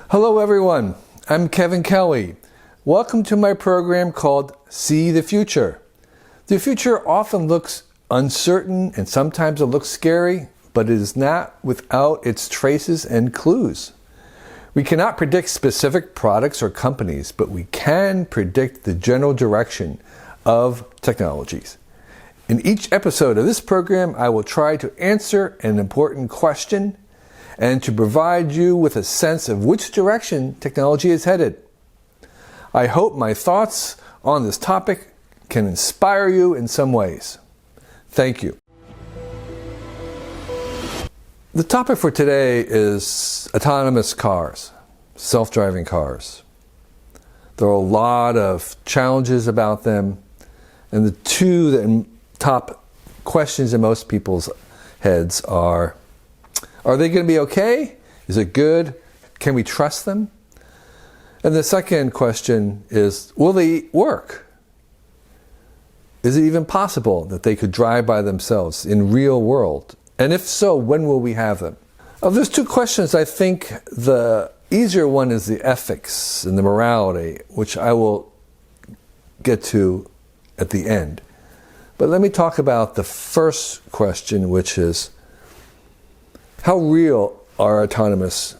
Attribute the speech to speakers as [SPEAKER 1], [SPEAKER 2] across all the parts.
[SPEAKER 1] Hello everyone, I'm Kevin Kelly. Welcome to my program called See the Future. The future often looks uncertain and sometimes it looks scary, but it is not without its traces and clues. We cannot predict specific products or companies, but we can predict the general direction of technologies. In each episode of this program, I will try to answer an important question and to provide you with a sense of which direction technology is headed. I hope my thoughts on this topic can inspire you in some ways. Thank you. The topic for today is autonomous cars, self-driving cars. There are a lot of challenges about them, and the two top questions in most people's heads are they going to be okay? Is it good? Can we trust them? And the second question is, will they work? Is it even possible that they could drive by themselves in real world? And if so, when will we have them? Of those two questions, I think the easier one is the ethics and the morality, which I will get to at the end. But let me talk about the first question, which is, how real are autonomous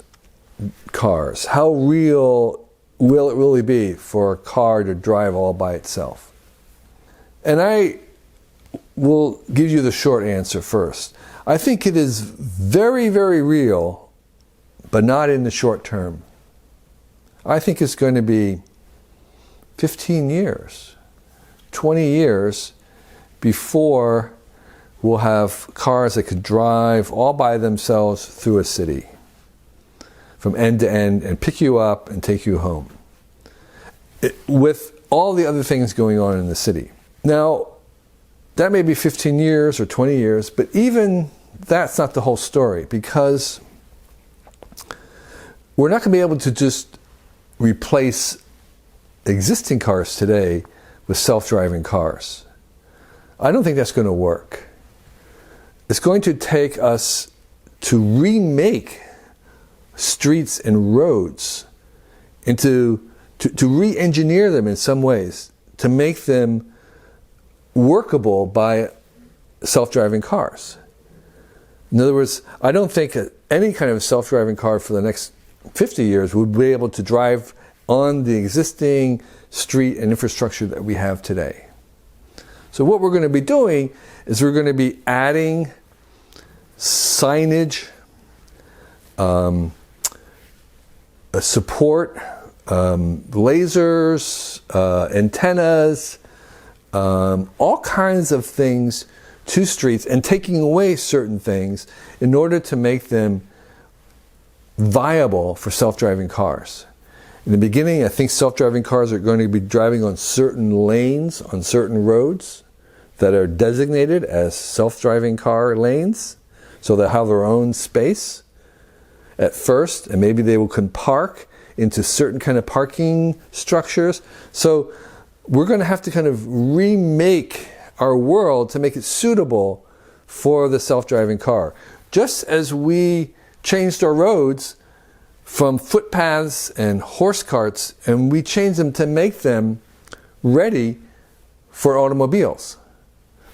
[SPEAKER 1] cars? How real will it really be for a car to drive all by itself? And I will give you the short answer first. I think it is very, very real, but not in the short term. I think it's going to be 15 years, 20 years before we'll have cars that could drive all by themselves through a city from end to end and pick you up and take you home with all the other things going on in the city. Now, that may be 15 years or 20 years, but even that's not the whole story, because we're not going to be able to just replace existing cars today with self-driving cars. I don't think that's going to work. It's going to take us to remake streets and roads to re-engineer them in some ways to make them workable by self-driving cars. In other words, I don't think any kind of self-driving car for the next 50 years would be able to drive on the existing street and infrastructure that we have today. So what we're going to be doing is we're going to be adding signage, support, lasers, antennas, all kinds of things to streets, and taking away certain things in order to make them viable for self-driving cars. In the beginning, I think self-driving cars are going to be driving on certain lanes, on certain roads that are designated as self-driving car lanes, so they'll have their own space at first, and maybe they can park into certain kind of parking structures. So we're going to have to kind of remake our world to make it suitable for the self-driving car. Just as we changed our roads from footpaths and horse carts, and we changed them to make them ready for automobiles.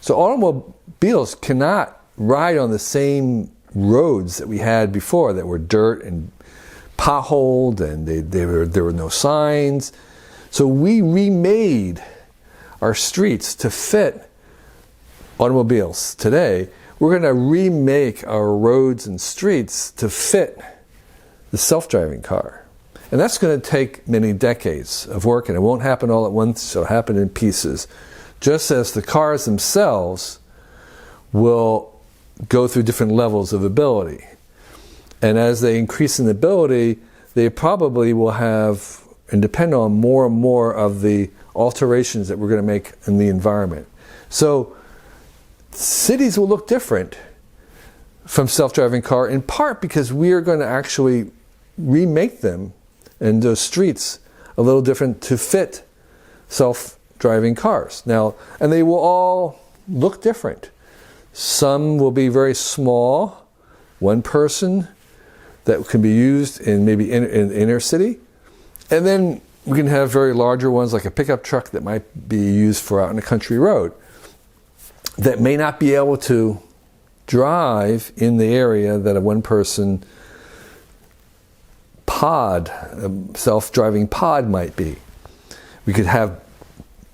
[SPEAKER 1] So automobiles cannot ride on the same roads that we had before that were dirt and potholed, and there were no signs. So we remade our streets to fit automobiles. Today, we're going to remake our roads and streets to fit the self-driving car. And that's going to take many decades of work, and it won't happen all at once. It'll happen in pieces. Just as the cars themselves will go through different levels of ability. And as they increase in ability, they probably will have and depend on more and more of the alterations that we're going to make in the environment. So cities will look different from self-driving car, in part because we are going to actually remake them and those streets a little different to fit self-driving cars. Now, and they will all look different. Some will be very small, one person, that can be used in maybe in the inner city. And then we can have very larger ones like a pickup truck that might be used for out on a country road that may not be able to drive in the area that a one-person pod, a self-driving pod might be. We could have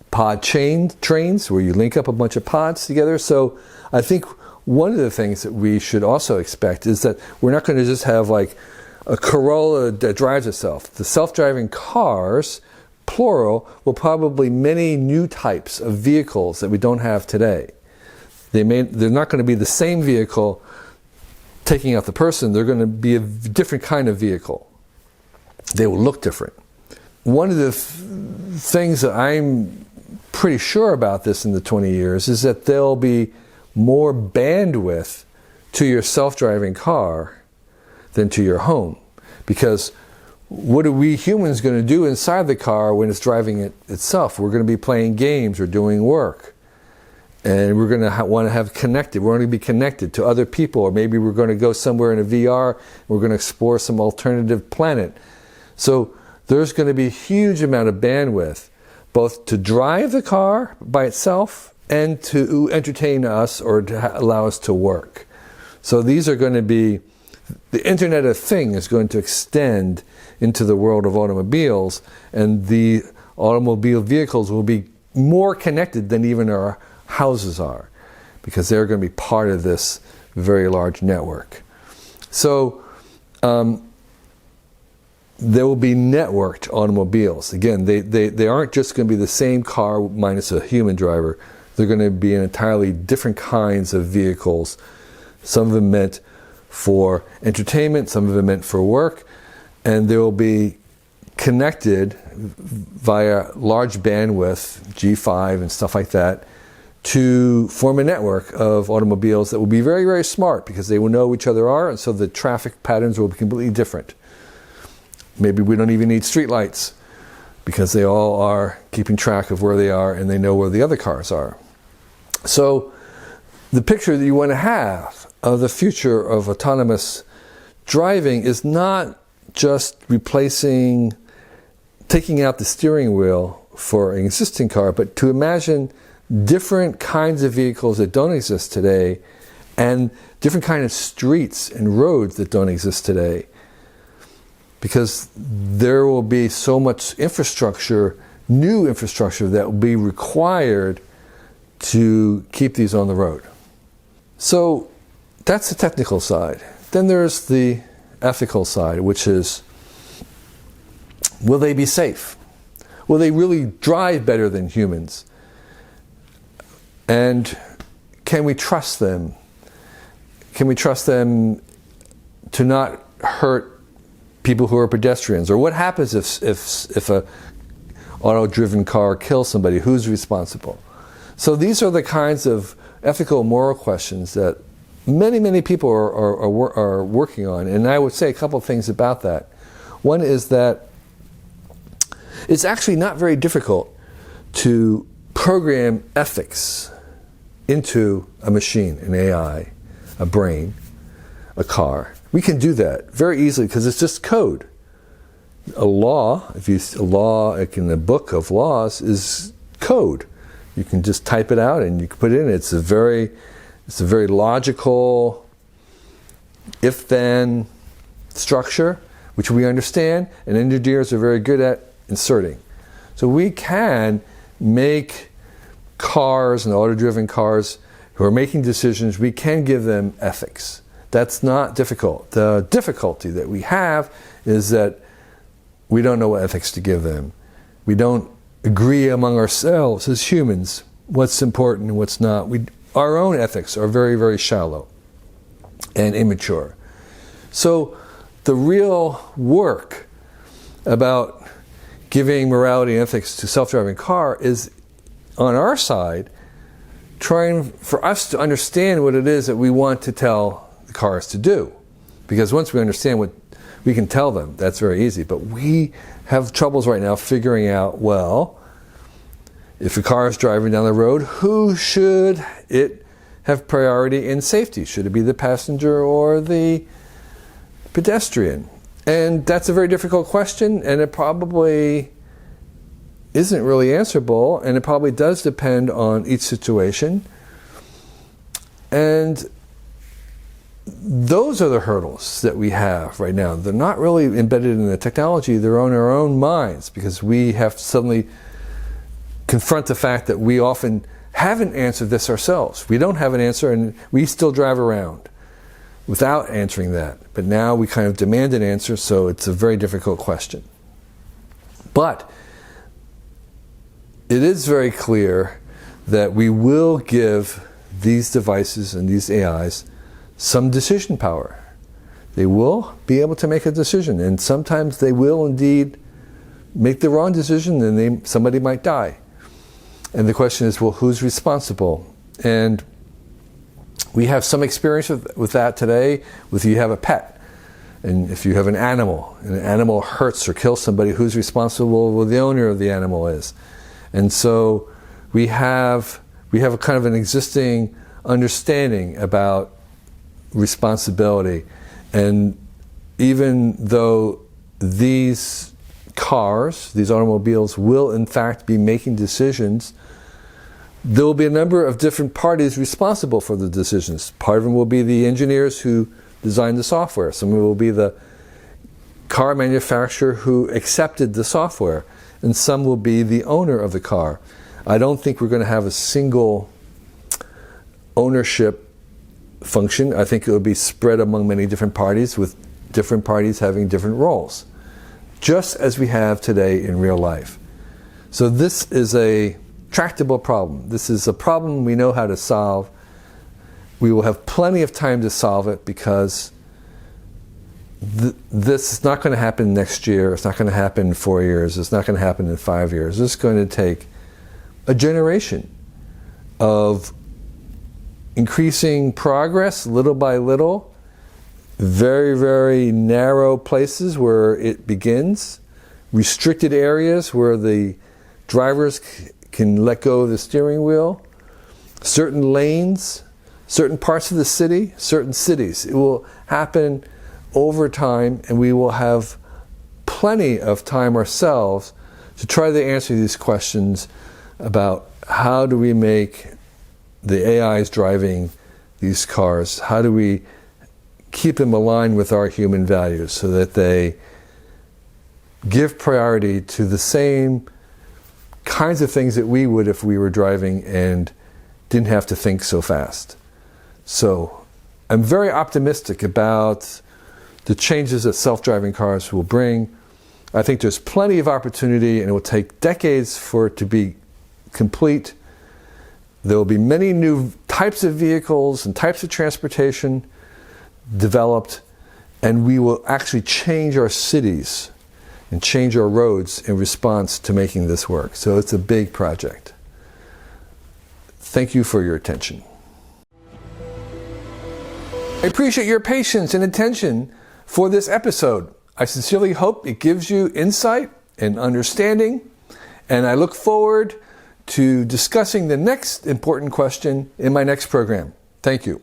[SPEAKER 1] pod trains where you link up a bunch of pods together. So I think one of the things that we should also expect is that we're not going to just have like a Corolla that drives itself. The self-driving cars, plural, will probably many new types of vehicles that we don't have today. They're not going to be the same vehicle taking out the person. They're going to be a different kind of vehicle. They will look different. One of the things that I'm pretty sure about this in the 20 years is that there'll be more bandwidth to your self-driving car than to your home. Because what are we humans going to do inside the car when it's driving it itself? We're going to be playing games or doing work. And we're going to want to have connected. We're going to be connected to other people, or maybe we're going to go somewhere in a VR. We're going to explore some alternative planet. So there's going to be a huge amount of bandwidth, both to drive the car by itself and to entertain us or to allow us to work. So these are going to be, the Internet of Things is going to extend into the world of automobiles, and the automobile vehicles will be more connected than even our houses are, because they're going to be part of this very large network. So there will be networked automobiles. Again, they aren't just going to be the same car minus a human driver. They're going to be entirely different kinds of vehicles. Some of them meant for entertainment, some of them meant for work, and they will be connected via large bandwidth, G5 and stuff like that, to form a network of automobiles that will be very, very smart, because they will know who each other are, and so the traffic patterns will be completely different. Maybe we don't even need streetlights, because they all are keeping track of where they are and they know where the other cars are. So the picture that you want to have of the future of autonomous driving is not just replacing, taking out the steering wheel for an existing car, but to imagine different kinds of vehicles that don't exist today and different kinds of streets and roads that don't exist today. Because there will be so much infrastructure, new infrastructure, that will be required to keep these on the road. So that's the technical side. Then there's the ethical side, which is, will they be safe? Will they really drive better than humans? And can we trust them? Can we trust them to not hurt people who are pedestrians? Or what happens if a auto-driven car kills somebody? Who's responsible? So these are the kinds of ethical, moral questions that many people are working on. And I would say a couple of things about that. One is that it's actually not very difficult to program ethics into a machine, an AI, a brain, a car. We can do that very easily because it's just code. A law, a law like in a book of laws, is code. You can just type it out and you can put it in. It's a very logical if-then structure, which we understand, and engineers are very good at inserting. So we can make cars and auto-driven cars who are making decisions, we can give them ethics. That's not difficult. The difficulty that we have is that we don't know what ethics to give them. We don't agree among ourselves as humans what's important and what's not. Our own ethics are very, very shallow and immature. So the real work about giving morality and ethics to self-driving car is on our side, trying for us to understand what it is that we want to tell the cars to do. Because once we understand what we can tell them, that's very easy. But we have troubles right now figuring out, well, if a car is driving down the road, who should it have priority in safety? Should it be the passenger or the pedestrian? And that's a very difficult question, and it probably isn't really answerable, and it probably does depend on each situation. And those are the hurdles that we have right now. They're not really embedded in the technology, they're on our own minds, because we have to suddenly confront the fact that we often haven't answered this ourselves. We don't have an answer, and we still drive around without answering that. But now we kind of demand an answer, so it's a very difficult question. But it is very clear that we will give these devices and these AIs some decision power. They will be able to make a decision, and sometimes they will indeed make the wrong decision, and somebody might die. And the question is, well, who's responsible? And we have some experience with that today. If you have a pet, and if you have an animal, and an animal hurts or kills somebody, who's responsible? Well, the owner of the animal is. And so we have a kind of an existing understanding about responsibility. And even though these cars, these automobiles, will in fact be making decisions, there will be a number of different parties responsible for the decisions. Part of them will be the engineers who designed the software. Some will be the car manufacturer who accepted the software. And some will be the owner of the car. I don't think we're going to have a single ownership function. I think it will be spread among many different parties, with different parties having different roles, just as we have today in real life. So this is a tractable problem. This is a problem we know how to solve. We will have plenty of time to solve it, because this is not going to happen next year. It's not going to happen in 4 years. It's not going to happen in 5 years. It's going to take a generation of increasing progress, little by little, very, very narrow places where it begins, restricted areas where the drivers can let go of the steering wheel, certain lanes, certain parts of the city, certain cities. It will happen over time, and we will have plenty of time ourselves to try to answer these questions about how do we make the AIs driving these cars, how do we keep them aligned with our human values so that they give priority to the same kinds of things that we would if we were driving and didn't have to think so fast. So I'm very optimistic about the changes that self-driving cars will bring. I think there's plenty of opportunity, and it will take decades for it to be complete. There will be many new types of vehicles and types of transportation developed, and we will actually change our cities and change our roads in response to making this work. So it's a big project. Thank you for your attention. I appreciate your patience and attention for this episode. I sincerely hope it gives you insight and understanding, and I look forward to discussing the next important question in my next program. Thank you.